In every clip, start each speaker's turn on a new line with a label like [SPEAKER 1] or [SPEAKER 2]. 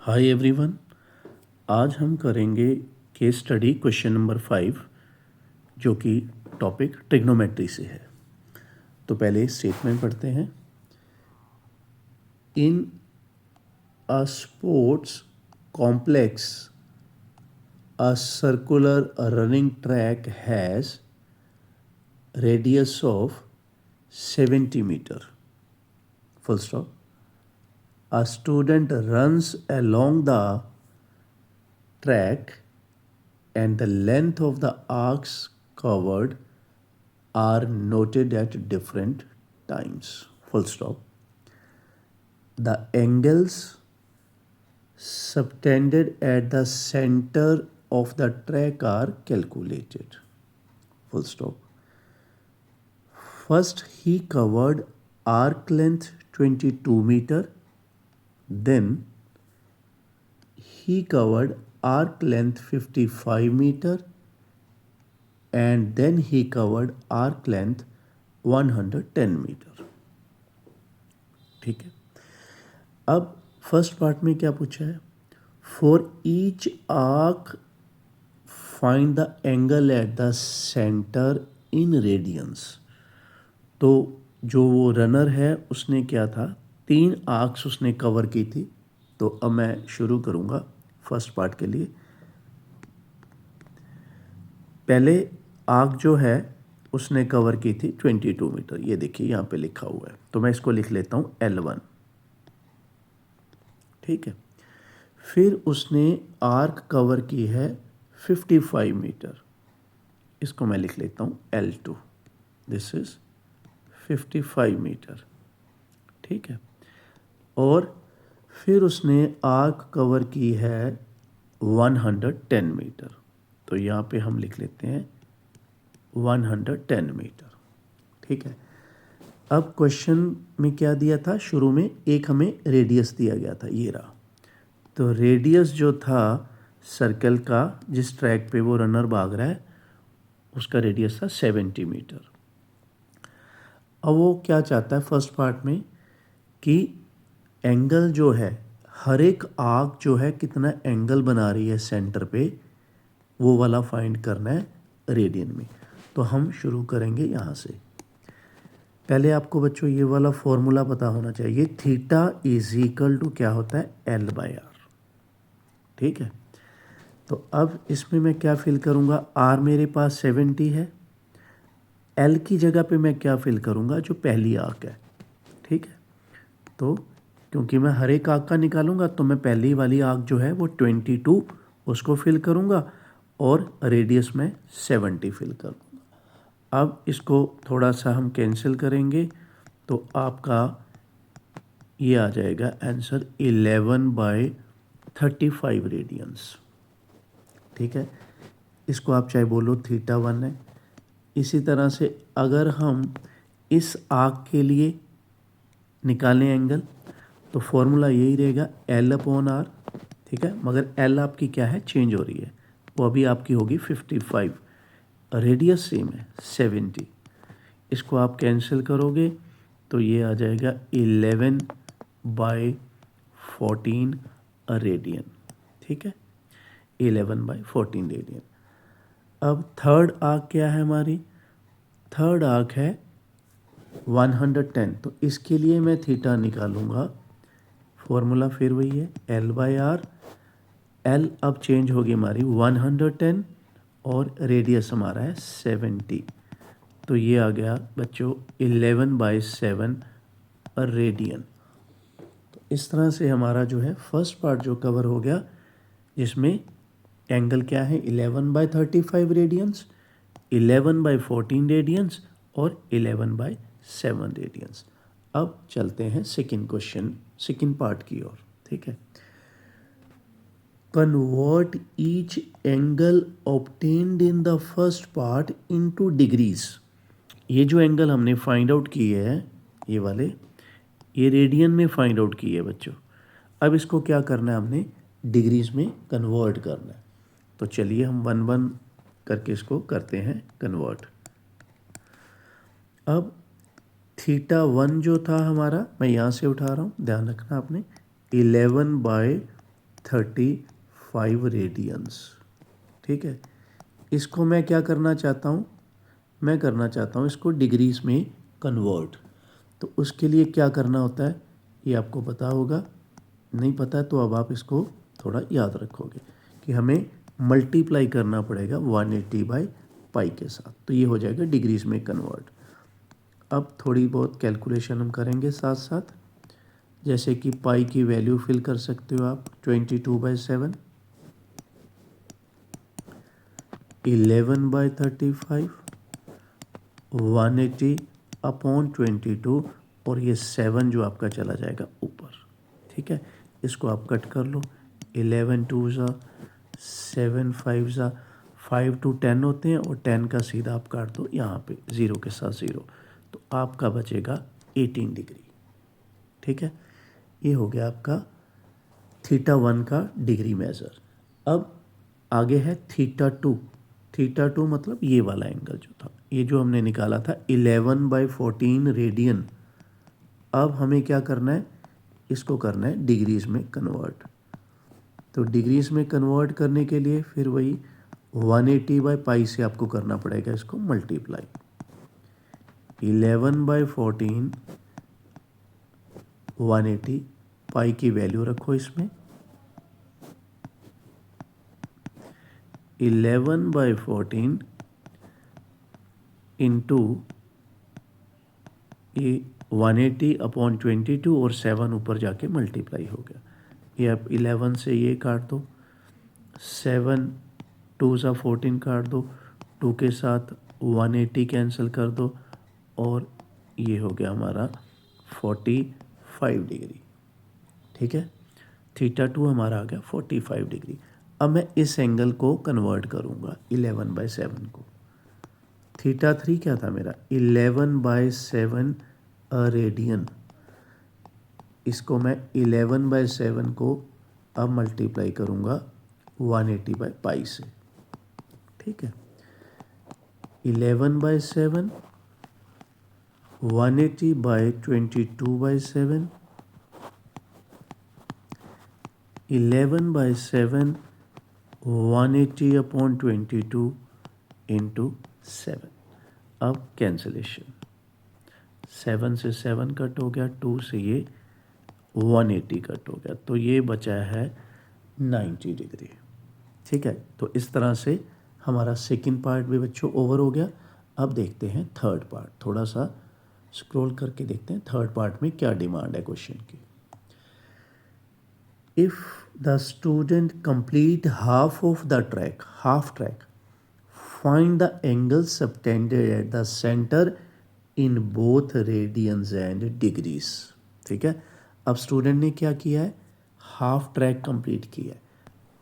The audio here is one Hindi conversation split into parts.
[SPEAKER 1] Hi everyone. आज हम करेंगे केस स्टडी क्वेश्चन नंबर 5 जो कि टॉपिक ट्रिग्नोमेट्री से है। तो पहले स्टेटमेंट पढ़ते हैं। In a sports complex a circular running track has radius of 70 metre full stop. A student runs along the track and the length of the arcs covered are noted at different times. Full stop. The angles subtended at the center of the track are calculated. Full stop. First, he covered arc length 22 meter. Then, he covered arc length 55 meter. And then he covered arc length 110 मीटर। ठीक है। अब फर्स्ट पार्ट में क्या पूछा है? For each arc find the angle at the centre in radians. तो जो वो रनर है उसने क्या था, 3 आर्क्स उसने कवर की थी। तो अब मैं शुरू करूँगा फर्स्ट पार्ट के लिए। पहले आर्क जो है उसने कवर की थी 22 मीटर। ये देखिए यहाँ पे लिखा हुआ है, तो मैं इसको लिख लेता हूँ L1। ठीक है। फिर उसने आर्क कवर की है 55 मीटर। इसको मैं लिख लेता हूँ L2। This is 55 metre. ठीक है। और फिर उसने आर्क कवर की है 110 मीटर। तो यहाँ पे हम लिख लेते हैं 110 मीटर। ठीक है। अब क्वेश्चन में क्या दिया था? शुरू में एक हमें रेडियस दिया गया था, ये रहा। तो रेडियस जो था सर्कल का, जिस ट्रैक पे वो रनर भाग रहा है, उसका रेडियस था 70 मीटर। अब वो क्या चाहता है फर्स्ट पार्ट में कि एंगल जो है, हर एक आर्क जो है कितना एंगल बना रही है सेंटर पे, वो वाला फाइंड करना है रेडियन में। तो हम शुरू करेंगे यहाँ से। पहले आपको बच्चों ये वाला फॉर्मूला पता होना चाहिए। थीटा इज इक्वल टू क्या होता है? L/R। ठीक है। तो अब इसमें मैं क्या फिल करूँगा? R मेरे पास 70 है। L की जगह पे मैं क्या फिल करूँगा? जो पहली आर्क है। ठीक है। तो क्योंकि मैं हर एक आर्क का निकालूंगा, तो मैं पहली वाली आर्क जो है वो 22 उसको फिल करूँगा और रेडियस में 70 फिल करूँगा। अब इसको थोड़ा सा हम कैंसिल करेंगे तो आपका ये आ जाएगा आंसर 11/35 रेडियंस। ठीक है। इसको आप चाहे बोलो θ1 है। इसी तरह से अगर हम इस आर्क के लिए निकालें एंगल, तो फॉर्मूला यही रहेगा L/R। ठीक है। मगर L आपकी क्या है? चेंज हो रही है। वो अभी आपकी होगी 55, रेडियस सेम है 70। इसको आप कैंसिल करोगे तो ये आ जाएगा 11/14 रेडियन। ठीक है। 11/14 रेडियन। अब थर्ड आर्क क्या है हमारी? थर्ड आर्क है 110। तो इसके लिए मैं थीटा निकालूंगा। फॉर्मूला फिर वही है L/R। L अब चेंज होगी हमारी 110 और रेडियस हमारा है 70। तो ये आ गया बच्चों 11/7 रेडियन। तो इस तरह से हमारा जो है फर्स्ट पार्ट जो कवर हो गया, जिसमें एंगल क्या है? 11/35 रेडियंस, 11/14 रेडियंस और 11/7 रेडियंस। अब चलते हैं सेकंड क्वेश्चन, सेकंड पार्ट की ओर। ठीक है। Convert each angle obtained in the first part into degrees. ये जो एंगल हमने फाइंड आउट किए हैं, ये वाले, ये रेडियन में फाइंड आउट किए हैं बच्चों। अब इसको क्या करना है? हमने डिग्रीज में कन्वर्ट करना है। तो चलिए हम 1-1 करके इसको करते हैं कन्वर्ट। अब θ1 जो था हमारा, मैं यहाँ से उठा रहा हूँ, ध्यान रखना आपने, 11/14 35 रेडियंस। ठीक है, इसको मैं क्या करना चाहता हूँ, मैं करना चाहता हूँ इसको डिग्रीज में कन्वर्ट। तो उसके लिए क्या करना होता है ये आपको पता होगा, नहीं पता है तो अब आप इसको थोड़ा याद रखोगे कि हमें मल्टीप्लाई करना पड़ेगा 180/पाई के साथ, तो ये हो जाएगा डिग्रीज में कन्वर्ट। अब थोड़ी बहुत कैलकुलेशन हम करेंगे साथ साथ, जैसे कि पाई की वैल्यू फिल कर सकते हो आप 22/7, 11/35, 180/22 और ये 7 जो आपका चला जाएगा ऊपर। ठीक है, इसको आप कट कर लो, 11 2 ज़ा 7 5 ज़ा 5 to 10 होते हैं और 10 का सीधा आप काट दो यहाँ पे 0 के साथ 0, तो आपका बचेगा 18 डिग्री। ठीक है, ये हो गया आपका θ1 का डिग्री मेजर। अब आगे है θ2। θ2 मतलब ये वाला एंगल जो था, ये जो हमने निकाला था 11/14 रेडियन। अब हमें क्या करना है, इसको करना है डिग्रीज में कन्वर्ट। तो डिग्रीज में कन्वर्ट करने के लिए फिर वही 180/पाई से आपको करना पड़ेगा इसको मल्टीप्लाई। 11/14 180, पाई की वैल्यू रखो इसमें, 11/14 इंटू ये 180/22 और 7 ऊपर जाके मल्टीप्लाई हो गया। ये आप 11 से ये काट दो, 7 2 सा 14 काट दो, 2 के साथ 180 कैंसिल कर दो और ये हो गया हमारा 45 डिग्री। ठीक है, θ2 हमारा आ गया 45 डिग्री। अब मैं इस एंगल को कन्वर्ट करूँगा 11/7 को। θ3 क्या था मेरा 11/7 रेडियन, इसको मैं 11/7 को अब मल्टीप्लाई करूँगा 180/पाई से। ठीक है, 11/7 180/22/7, 11/7 180/22 इंटू 7। अब कैंसिलेशन, 7 से 7 कट हो गया, 2 से ये 180 कट हो गया, तो ये बचा है 90 डिग्री। ठीक है, तो इस तरह से हमारा सेकंड पार्ट भी बच्चों ओवर हो गया। अब देखते हैं थर्ड पार्ट, थोड़ा सा स्क्रॉल करके देखते हैं थर्ड पार्ट में क्या डिमांड है क्वेश्चन की। If the student complete half of the track, half track, find the angle subtended at the centre in both radians and degrees. ठीक है, अब स्टूडेंट ने क्या किया है, हाफ ट्रैक कंप्लीट किया है,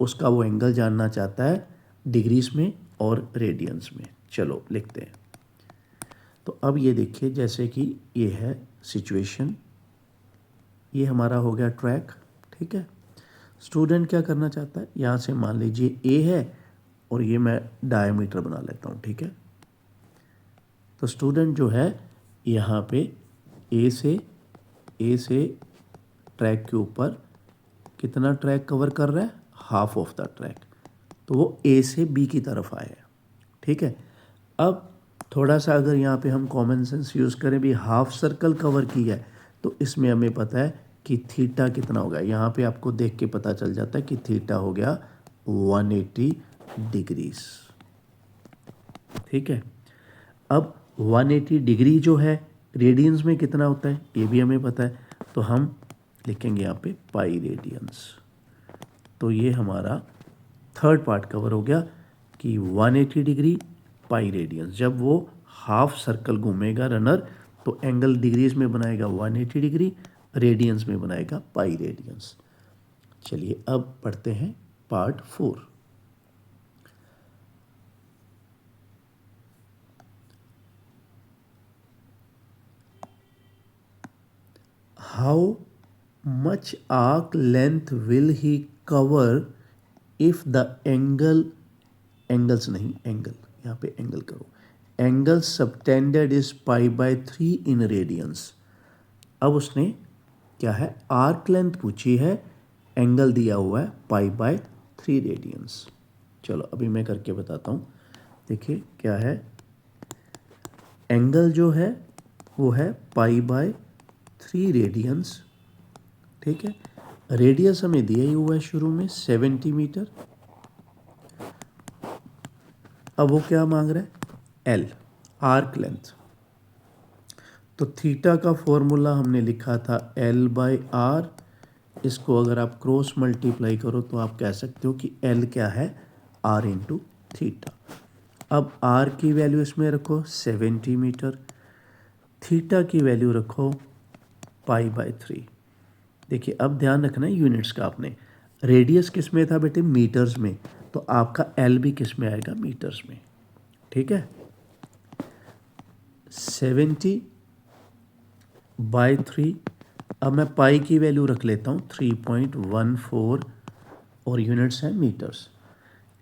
[SPEAKER 1] उसका वो एंगल जानना चाहता है डिग्रीज में और रेडियंस में। चलो लिखते हैं। तो अब ये देखिए, जैसे कि ये है सिचुएशन, ये हमारा हो गया ट्रैक। ठीक है, स्टूडेंट क्या करना चाहता है, यहाँ से मान लीजिए ए है और ये मैं डायमीटर बना लेता हूँ। ठीक है, तो स्टूडेंट जो है यहाँ पे ए से ट्रैक के ऊपर कितना ट्रैक कवर कर रहा है, हाफ ऑफ द ट्रैक, तो वो ए से बी की तरफ आया है। ठीक है, अब थोड़ा सा अगर यहाँ पे हम कॉमन सेंस यूज़ करें, भी हाफ सर्कल कवर किया है, तो इसमें हमें पता है कि थीटा कितना होगा। यहाँ पे आपको देख के पता चल जाता है कि थीटा हो गया 180 डिग्रीज। ठीक है, अब 180 डिग्री जो है रेडियंस में कितना होता है ये भी हमें पता है, तो हम लिखेंगे यहाँ पे पाई रेडियंस। तो ये हमारा थर्ड पार्ट कवर हो गया कि 180 डिग्री पाई रेडियंस। जब वो हाफ सर्कल घूमेगा रनर, तो एंगल डिग्रीज में बनाएगा 180 डिग्री, रेडियंस में बनाएगा पाई रेडियंस। चलिए अब पढ़ते हैं part 4। How much arc length will he cover if the angle, angles नहीं एंगल, यहाँ पे एंगल करो, angle subtended is π/3 in radians. अब उसने क्या है आर्क लेंथ पूछी है एंगल दिया हुआ है π/3 रेडियंस। चलो अभी मैं करके बताता हूँ। देखिए क्या है, एंगल जो है वो है π/3 रेडियंस, ठीक है। रेडियस हमें दिया ही हुआ है शुरू में 70 मीटर। अब वो क्या मांग रहा है, एल, आर्क लेंथ। तो थीटा का फॉर्मूला हमने लिखा था L/R। इसको अगर आप क्रॉस मल्टीप्लाई करो तो आप कह सकते हो कि L क्या है, R इंटू थीटा। अब R की वैल्यू इसमें रखो 70 मीटर, थीटा की वैल्यू रखो π/3। देखिए अब ध्यान रखना है यूनिट्स का, आपने रेडियस किस में था बेटे, मीटर्स में, तो आपका L भी किस में आएगा, मीटर्स में, ठीक है। 70/3। अब मैं पाई की वैल्यू रख लेता हूँ 3.14 और यूनिट्स हैं मीटर्स।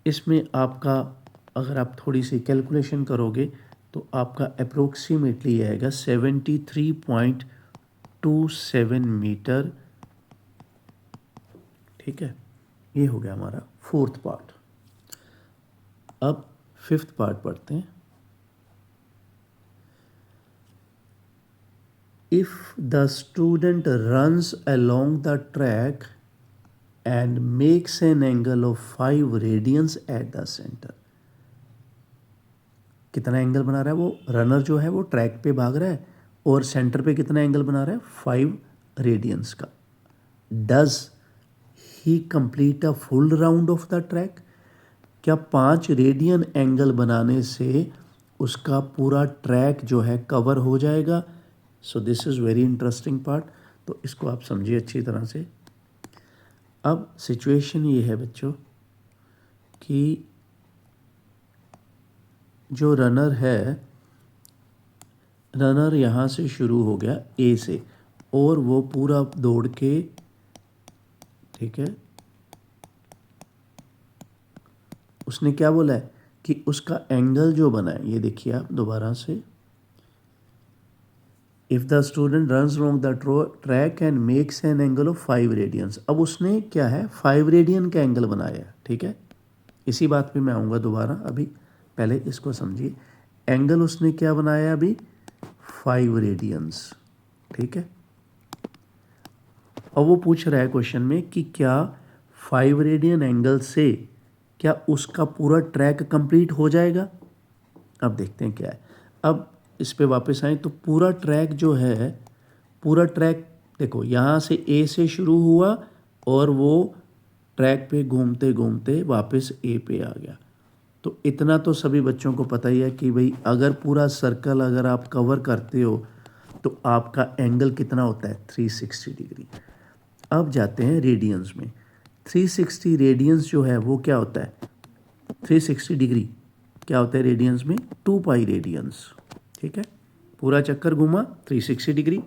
[SPEAKER 1] इसमें आपका अगर आप थोड़ी सी कैलकुलेशन करोगे तो आपका अप्रोक्सीमेटली आएगा 73.27 मीटर, ठीक है। ये हो गया हमारा फोर्थ पार्ट। अब फिफ्थ पार्ट पढ़ते हैं। If the student runs along the track and makes an angle of 5 radians at the center, कितना एंगल बना रहा है वो रनर जो है, वो ट्रैक पे भाग रहा है और सेंटर पे कितना एंगल बना रहा है, 5 रेडियंस का। Does he complete a full round of the track, क्या 5 रेडियन एंगल बनाने से उसका पूरा ट्रैक जो है कवर हो जाएगा। So this is very interesting part, तो इसको आप समझिए अच्छी तरह से। अब सिचुएशन ये है बच्चों कि जो रनर है, रनर यहाँ से शुरू हो गया ए से और वो पूरा दौड़ के, ठीक है, उसने क्या बोला है कि उसका एंगल जो बना है, ये देखिए आप दोबारा से, if the student runs along the track and makes an angle of 5 radians. अब उसने क्या है, 5 रेडियन का एंगल बनाया है, ठीक है। इसी बात पे मैं आऊँगा दोबारा, अभी पहले इसको समझिए। एंगल उसने क्या बनाया अभी, 5 रेडियंस, ठीक है। अब वो पूछ रहा है क्वेश्चन में कि क्या 5 रेडियन एंगल से क्या उसका पूरा ट्रैक कंप्लीट हो जाएगा। अब देखते हैं क्या है। अब इस पे वापस आए तो पूरा ट्रैक जो है, पूरा ट्रैक देखो यहाँ से ए से शुरू हुआ और वो ट्रैक पे घूमते घूमते वापस ए पे आ गया। तो इतना तो सभी बच्चों को पता ही है कि भाई अगर पूरा सर्कल अगर आप कवर करते हो तो आपका एंगल कितना होता है, 360 डिग्री। अब जाते हैं रेडियंस में। 360 रेडियंस जो है वो क्या होता है, 360 डिग्री क्या होता है रेडियंस में, 2 पाई रेडियंस, ठीक है। पूरा चक्कर घूमा 360 डिग्री,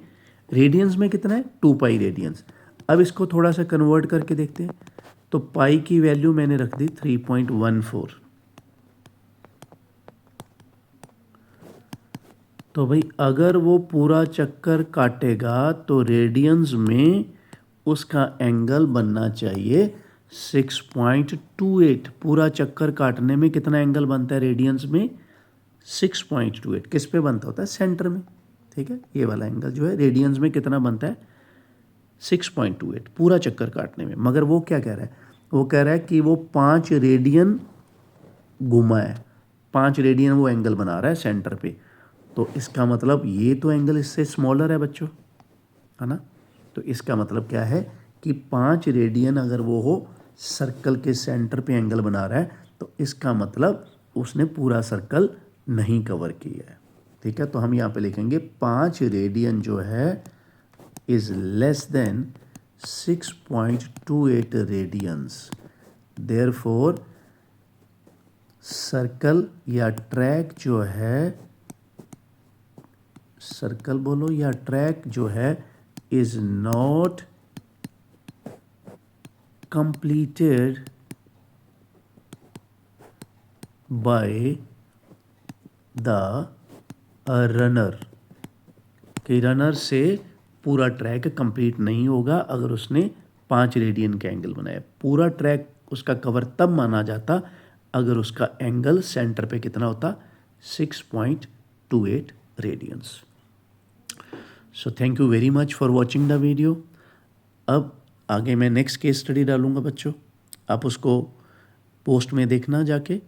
[SPEAKER 1] रेडियंस में कितना है, 2 पाई रेडियंस। अब इसको थोड़ा सा कन्वर्ट करके देखते हैं। तो पाई की वैल्यू मैंने रख दी 3.14। तो भाई अगर वो पूरा चक्कर काटेगा तो रेडियंस में उसका एंगल बनना चाहिए 6.28। पूरा चक्कर काटने में कितना एंगल बनता है रेडियंस में, 6.28। किस पे बनता होता है, सेंटर में, ठीक है। ये वाला एंगल जो है रेडियंस में कितना बनता है, 6.28 पूरा चक्कर काटने में। मगर वो क्या कह रहा है, वो कह रहा है कि वो 5 रेडियन घुमा है, 5 रेडियन वो एंगल बना रहा है सेंटर पे। तो इसका मतलब ये तो एंगल इससे स्मॉलर है बच्चों, है ना। तो इसका मतलब क्या है कि 5 रेडियन अगर वो हो सर्कल के सेंटर पे एंगल बना रहा है तो इसका मतलब उसने पूरा सर्कल नहीं कवर किया है, ठीक है। तो हम यहाँ पे लिखेंगे 5 रेडियन जो है is less than 6.28 radians. Therefore circle या ट्रैक जो है, सर्कल बोलो या ट्रैक जो है, is not completed by the runner, कि रनर से पूरा ट्रैक कंप्लीट नहीं होगा अगर उसने 5 रेडियन का एंगल बनाया। पूरा ट्रैक उसका कवर तब माना जाता अगर उसका एंगल सेंटर पे कितना होता, 6.28 radians. So thank you very much for watching the video. अब आगे मैं नेक्स्ट केस स्टडी डालूंगा बच्चों, आप उसको पोस्ट में देखना, जाके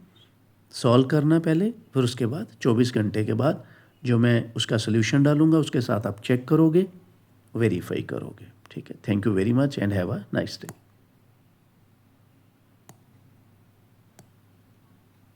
[SPEAKER 1] सॉल्व करना पहले, फिर उसके बाद 24 घंटे के बाद जो मैं उसका सोल्यूशन डालूंगा उसके साथ आप चेक करोगे, वेरीफाई करोगे। ठीक है, thank you very much and have a nice day.